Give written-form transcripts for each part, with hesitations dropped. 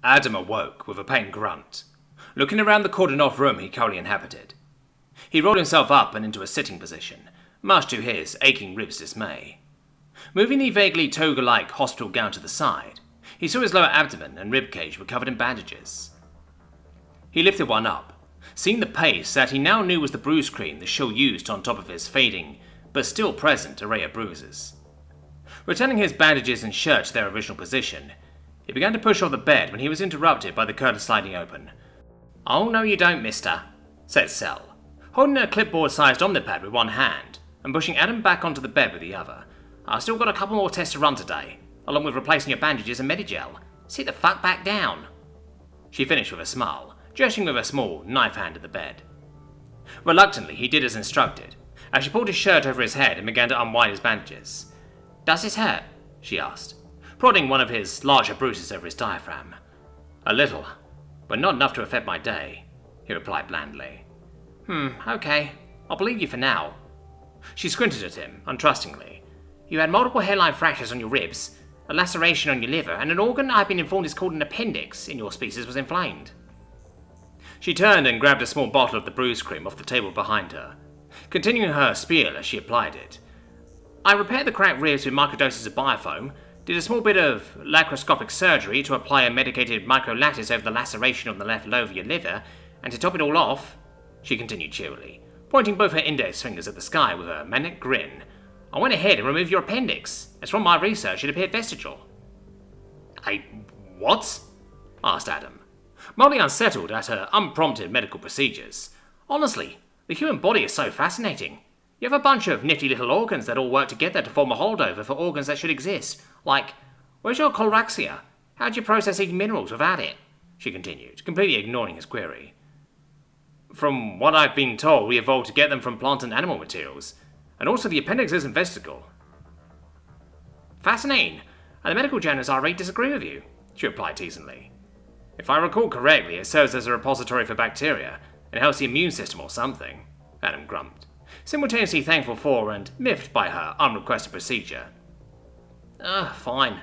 Adam awoke with a pained grunt, looking around the cordoned-off room he currently inhabited. He rolled himself up and into a sitting position, much to his aching ribs' dismay. Moving the vaguely toga-like hospital gown to the side, he saw his lower abdomen and ribcage were covered in bandages. He lifted one up, seeing the paste that he now knew was the bruise cream the shill used on top of his fading, but still present, array of bruises. Returning his bandages and shirt to their original position, he began to push off the bed when he was interrupted by the curtain sliding open. "Oh, no you don't, mister," said Sel, holding a clipboard-sized omnipad with one hand and pushing Adam back onto the bed with the other. "I've still got a couple more tests to run today, along with replacing your bandages and Medigel. Sit the fuck back down." She finished with a smile, gesturing with a small knife hand at the bed. Reluctantly, he did as instructed, as she pulled his shirt over his head and began to unwind his bandages. "Does this hurt?" she asked, prodding one of his larger bruises over his diaphragm. "A little, but not enough to affect my day," he replied blandly. Okay, I'll believe you for now." She squinted at him, untrustingly. "You had multiple hairline fractures on your ribs, a laceration on your liver, and an organ I've been informed is called an appendix in your species was inflamed." She turned and grabbed a small bottle of the bruise cream off the table behind her, continuing her spiel as she applied it. "I repaired the cracked ribs with microdoses of biofoam, did a small bit of laparoscopic surgery to apply a medicated microlattice over the laceration on the left lobe of your liver, and to top it all off," she continued cheerily, pointing both her index fingers at the sky with a manic grin, "I went ahead and removed your appendix, as from my research it appeared vestigial." What?" asked Adam, mildly unsettled at her unprompted medical procedures. "Honestly, the human body is so fascinating. You have a bunch of nifty little organs that all work together to form a holdover for organs that should exist. Like, where's your coloraxia? How'd you process eating minerals without it?" she continued, completely ignoring his query. "From what I've been told, we evolved to get them from plant and animal materials. And also the appendix isn't vestigial." "Fascinating, and the medical journals I read disagree with you," she replied teasingly. "If I recall correctly, it serves as a repository for bacteria and helps the immune system or something," Adam grumped, simultaneously thankful for and miffed by her unrequested procedure. Fine.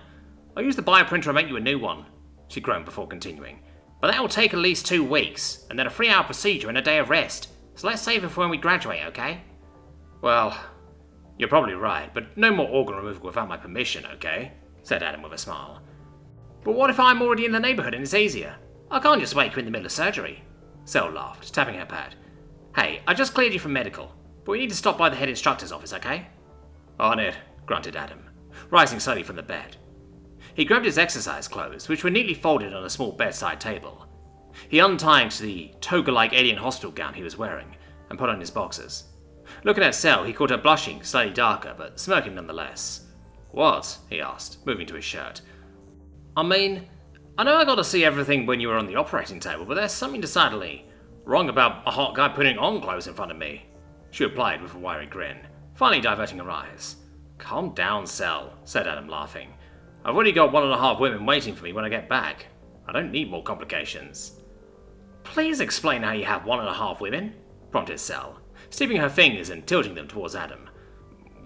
I'll use the bioprinter and make you a new one," she groaned before continuing. "But that'll take at least 2 weeks, and then a 3-hour procedure and a day of rest, so let's save it for when we graduate, okay?" "Well, you're probably right, but no more organ removal without my permission, okay?" said Adam with a smile. "But what if I'm already in the neighbourhood and it's easier? I can't just wake you in the middle of surgery." Sel laughed, tapping her pad. "Hey, I just cleared you from medical, but we need to stop by the head instructor's office, okay?" "On it," grunted Adam, rising slowly from the bed. He grabbed his exercise clothes, which were neatly folded on a small bedside table. He untied the toga-like alien hospital gown he was wearing, and put on his boxers. Looking at Sel, he caught her blushing, slightly darker, but smirking nonetheless. "What?" he asked, moving to his shirt. "I mean, I know I got to see everything when you were on the operating table, but there's something decidedly wrong about a hot guy putting on clothes in front of me," she replied with a wiry grin, finally diverting her eyes. "Calm down, Sel," said Adam, laughing. "I've already got 1.5 women waiting for me when I get back. I don't need more complications." "Please explain how you have 1.5 women," prompted Sel, steeping her fingers and tilting them towards Adam.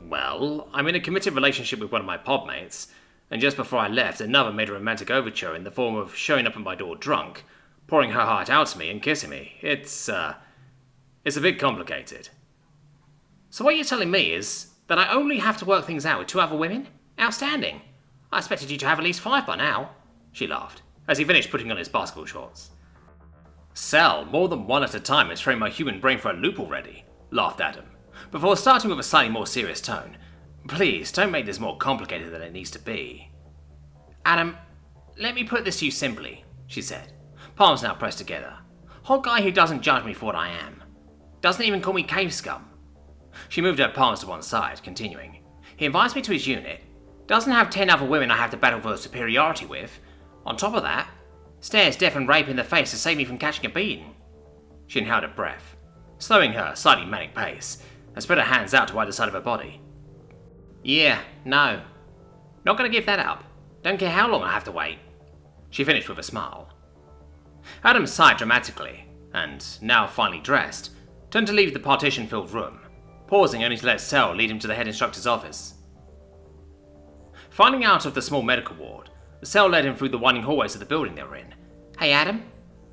"Well, I'm in a committed relationship with one of my podmates, and just before I left, another made a romantic overture in the form of showing up at my door drunk, pouring her heart out to me and kissing me. It's a bit complicated." "So what you're telling me is that I only have to work things out with 2 other women? Outstanding. I expected you to have at least 5 by now," she laughed, as he finished putting on his basketball shorts. "Sel, more than one at a time has thrown my human brain for a loop already," laughed Adam, before starting with a slightly more serious tone. "Please, don't make this more complicated than it needs to be." "Adam, let me put this to you simply," she said, palms now pressed together. "Hot guy who doesn't judge me for what I am. Doesn't even call me cave scum." She moved her palms to one side, continuing. "He invites me to his unit, doesn't have 10 other women I have to battle for superiority with. On top of that, stares death and rape in the face to save me from catching a beating." She inhaled a breath, slowing her slightly manic pace, and spread her hands out to either side of her body. "Yeah, no. Not gonna give that up. Don't care how long I have to wait," she finished with a smile. Adam sighed dramatically, and, now finally dressed, turned to leave the partition-filled room, pausing only to let Sel lead him to the head instructor's office. Finding out of the small medical ward, Cell led him through the winding hallways of the building they were in. "Hey, Adam?"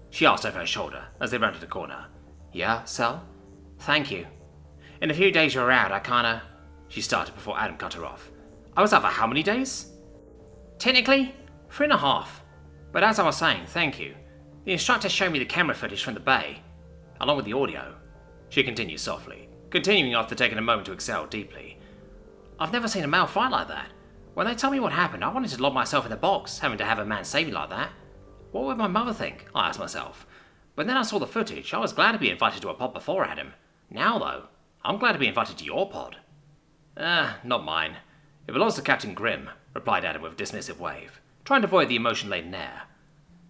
she asked over her shoulder as they rounded a corner. "Yeah, Cell?" "Thank you. In the few days you were out, I kinda..." she started before Adam cut her off. "I was out for how many days?" "Technically, 3.5. But as I was saying, thank you. The instructor showed me the camera footage from the bay, along with the audio," she continued softly, continuing after taking a moment to exhale deeply. "I've never seen a male fight like that. When they told me what happened, I wanted to lock myself in the box, having to have a man save me like that. What would my mother think? I asked myself. But then I saw the footage. I was glad to be invited to a pod before, Adam. Now, though, I'm glad to be invited to your pod." Not mine. It belongs to Captain Grimm," replied Adam with a dismissive wave, trying to avoid the emotion-laden air.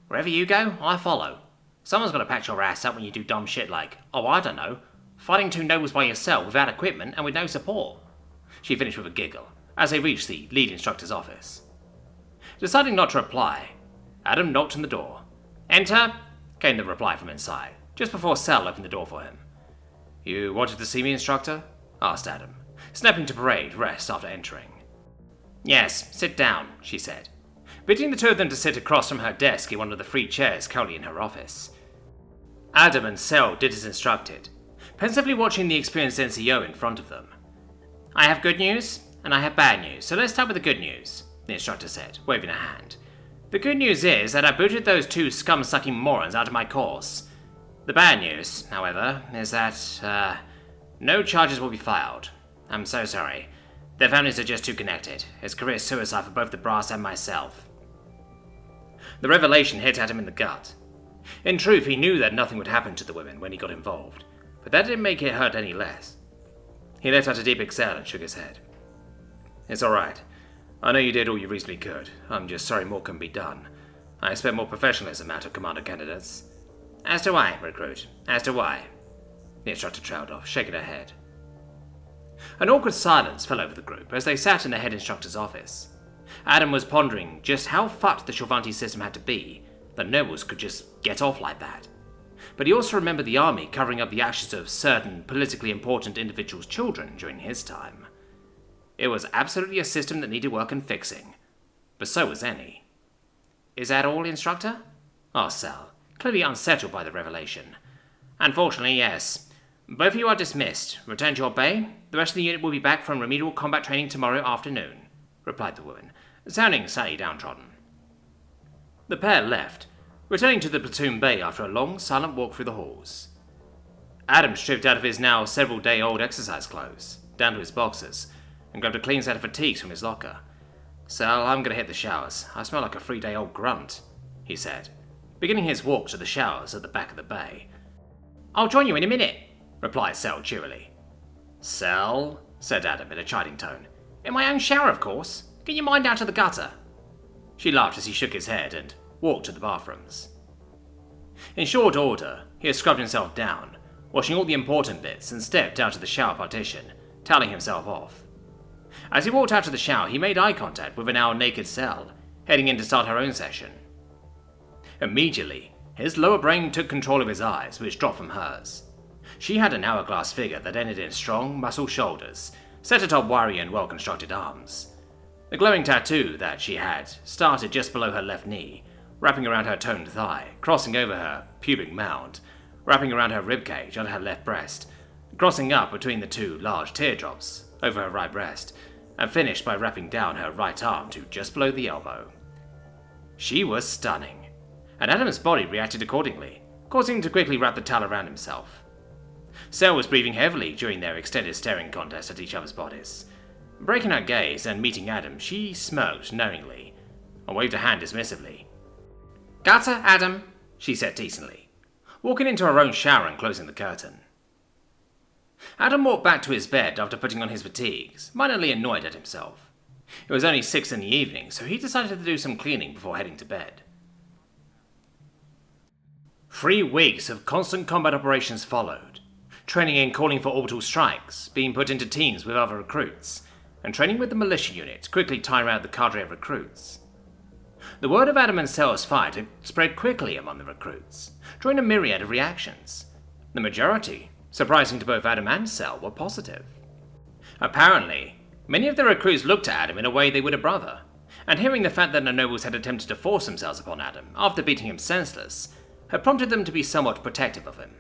"Wherever you go, I follow. Someone's got to patch your ass up when you do dumb shit like, I don't know, fighting 2 nobles by yourself without equipment and with no support." She finished with a giggle as they reached the lead instructor's office. Deciding not to reply, Adam knocked on the door. "Enter," came the reply from inside, just before Cell opened the door for him. "You wanted to see me, instructor?" asked Adam, snapping to parade rest after entering. "Yes, sit down," she said, bidding the two of them to sit across from her desk in one of the 3 chairs currently in her office. Adam and Cell did as instructed, pensively watching the experienced NCO in front of them. "I have good news, and I have bad news, so let's start with the good news," the instructor said, waving a hand. "The good news is that I booted those 2 scum-sucking morons out of my course. The bad news, however, is that, no charges will be filed. I'm so sorry. Their families are just too connected. It's career suicide for both the brass and myself." The revelation hit at him in the gut. In truth, he knew that nothing would happen to the women when he got involved, but that didn't make it hurt any less. He let out a deep exhale and shook his head. "It's alright. I know you did all you reasonably could. I'm just sorry more can be done. I expect more professionalism out of commander candidates." "As do I, recruit. As do I." The instructor trailed off, shaking her head. An awkward silence fell over the group as they sat in the head instructor's office. Adam was pondering just how fucked the Chauvanti system had to be that nobles could just get off like that. But he also remembered the army covering up the actions of certain politically important individuals' children during his time. It was absolutely a system that needed work and fixing, but so was any. "Is that all, instructor?" asked Cell, clearly unsettled by the revelation. "Unfortunately, yes. Both of you are dismissed. Return to your bay. The rest of the unit will be back from remedial combat training tomorrow afternoon," replied the woman, sounding slightly downtrodden. The pair left, returning to the platoon bay after a long, silent walk through the halls. Adam stripped out of his now several-day-old exercise clothes, down to his boxers, and grabbed a clean set of fatigues from his locker. "Sal, I'm gonna hit the showers. I smell like a 3-day-old grunt," he said, beginning his walk to the showers at the back of the bay. "I'll join you in a minute," replied Sal cheerily. "Sal?" said Adam in a chiding tone. "In my own shower, of course. Get your mind out of the gutter." She laughed as he shook his head and walked to the bathrooms. In short order, he had scrubbed himself down, washing all the important bits, and stepped out of the shower partition, toweling himself off. As he walked out of the shower, he made eye contact with an now naked Cell, heading in to start her own session. Immediately, his lower brain took control of his eyes, which dropped from hers. She had an hourglass figure that ended in strong, muscle shoulders, set atop wiry and well-constructed arms. The glowing tattoo that she had started just below her left knee, wrapping around her toned thigh, crossing over her pubic mound, wrapping around her ribcage on her left breast, crossing up between the 2 large teardrops over her right breast, and finished by wrapping down her right arm to just below the elbow. She was stunning, and Adam's body reacted accordingly, causing him to quickly wrap the towel around himself. Cell was breathing heavily during their extended staring contest at each other's bodies. Breaking her gaze and meeting Adam, she smirked knowingly, and waved a hand dismissively. "Gutter, Adam," she said decently, walking into her own shower and closing the curtain. Adam walked back to his bed after putting on his fatigues, minorly annoyed at himself. It was only 6 in the evening, so he decided to do some cleaning before heading to bed. 3 weeks of constant combat operations followed, training and calling for orbital strikes, being put into teams with other recruits, and training with the militia unit, quickly tiring out the cadre of recruits. The word of Adam and Cell's fight had spread quickly among the recruits, drawing a myriad of reactions. The majority, surprising to both Adam and Cell, were positive. Apparently, many of the recruits looked at Adam in a way they would a brother, and hearing the fact that the nobles had attempted to force themselves upon Adam after beating him senseless had prompted them to be somewhat protective of him.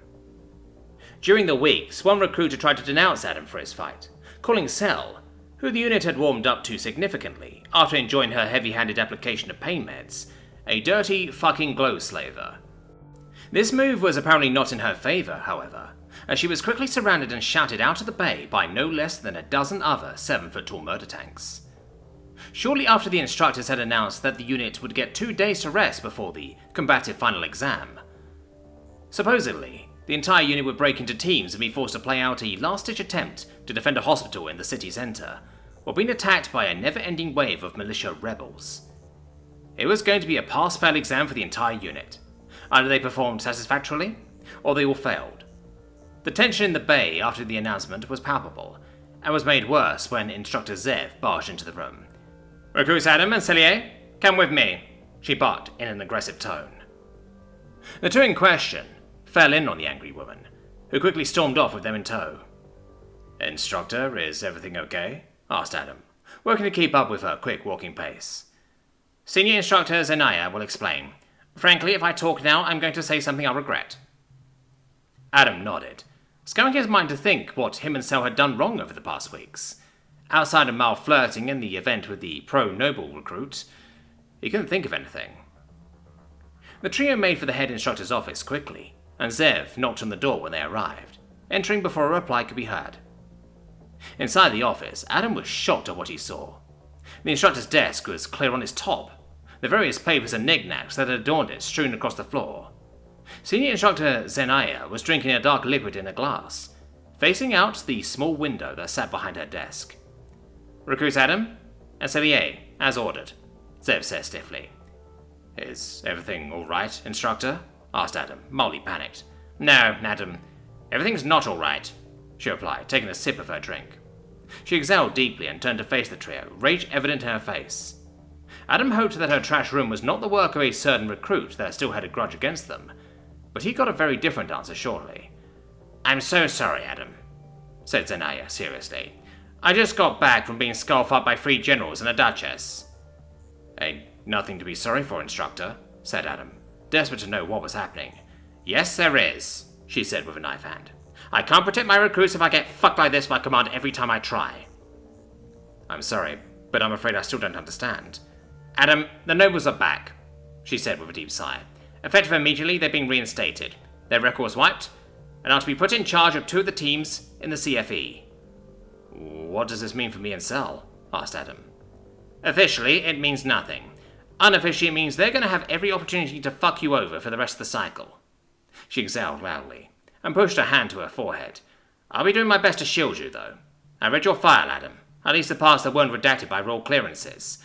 During the weeks, one recruiter tried to denounce Adam for his fight, calling Cell, who the unit had warmed up to significantly after enjoying her heavy-handed application of pain meds, a dirty fucking glow slaver. This move was apparently not in her favour, however, as she was quickly surrounded and shouted out of the bay by no less than a dozen other 7-foot-tall murder tanks. Shortly after the instructors had announced that the unit would get 2 days to rest before the combative final exam, supposedly, the entire unit would break into teams and be forced to play out a last-ditch attempt to defend a hospital in the city centre, while being attacked by a never-ending wave of militia rebels. It was going to be a pass-fail exam for the entire unit. Either they performed satisfactorily, or they all failed. The tension in the bay after the announcement was palpable, and was made worse when Instructor Zev barged into the room. "Recruits Adam and Cellier, come with me," she barked in an aggressive tone. The two in question fell in on the angry woman, who quickly stormed off with them in tow. "Instructor, is everything okay?" asked Adam, working to keep up with her quick walking pace. "Senior Instructor Zenaya will explain. Frankly, if I talk now, I'm going to say something I'll regret." Adam nodded, scouring his mind to think what him and Cell had done wrong over the past weeks. Outside of mild flirting and the event with the pro-noble recruit, he couldn't think of anything. The trio made for the head instructor's office quickly, and Zev knocked on the door when they arrived, entering before a reply could be heard. Inside the office, Adam was shocked at what he saw. The instructor's desk was clear on its top, the various papers and knickknacks that had adorned it strewn across the floor. Senior Instructor Zenaya was drinking a dark liquid in a glass, facing out the small window that sat behind her desk. "Recruits Adam and Cellier, as ordered," Zev said stiffly. "Is everything all right, Instructor?" asked Adam, mildly panicked. "No, Adam, everything's not all right," she replied, taking a sip of her drink. She exhaled deeply and turned to face the trio, rage evident in her face. Adam hoped that her trash room was not the work of a certain recruit that still had a grudge against them, but he got a very different answer shortly. "I'm so sorry, Adam," said Zenaya seriously. "I just got back from being skull-fucked by 3 generals and a duchess." "Ain't nothing to be sorry for, Instructor," said Adam, desperate to know what was happening. "Yes, there is," she said with a knife hand. "I can't protect my recruits if I get fucked like this by command every time I try." "I'm sorry, but I'm afraid I still don't understand." "Adam, the nobles are back," she said with a deep sigh. "Effective immediately, they've been reinstated. Their records wiped, and are to be put in charge of 2 of the teams in the CFE. "What does this mean for me and Cell?" asked Adam. "Officially, it means nothing. Unofficially, it means they're going to have every opportunity to fuck you over for the rest of the cycle." She exhaled loudly, and pushed her hand to her forehead. "I'll be doing my best to shield you, though. I read your file, Adam, at least the parts that weren't redacted by royal clearances.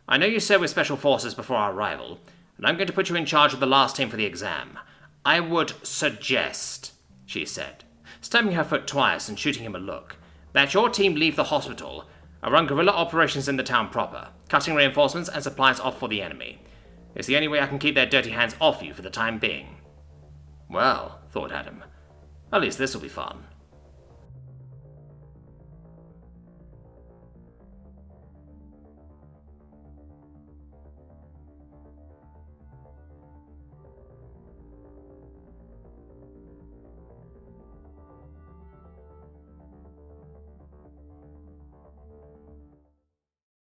I know you served with Special Forces before our arrival, and I'm going to put you in charge of the last team for the exam. I would suggest," she said, stamping her foot twice and shooting him a look, "that your team leave the hospital and run guerrilla operations in the town proper, cutting reinforcements and supplies off for the enemy. It's the only way I can keep their dirty hands off you for the time being." Well, thought Adam, at least this'll be fun.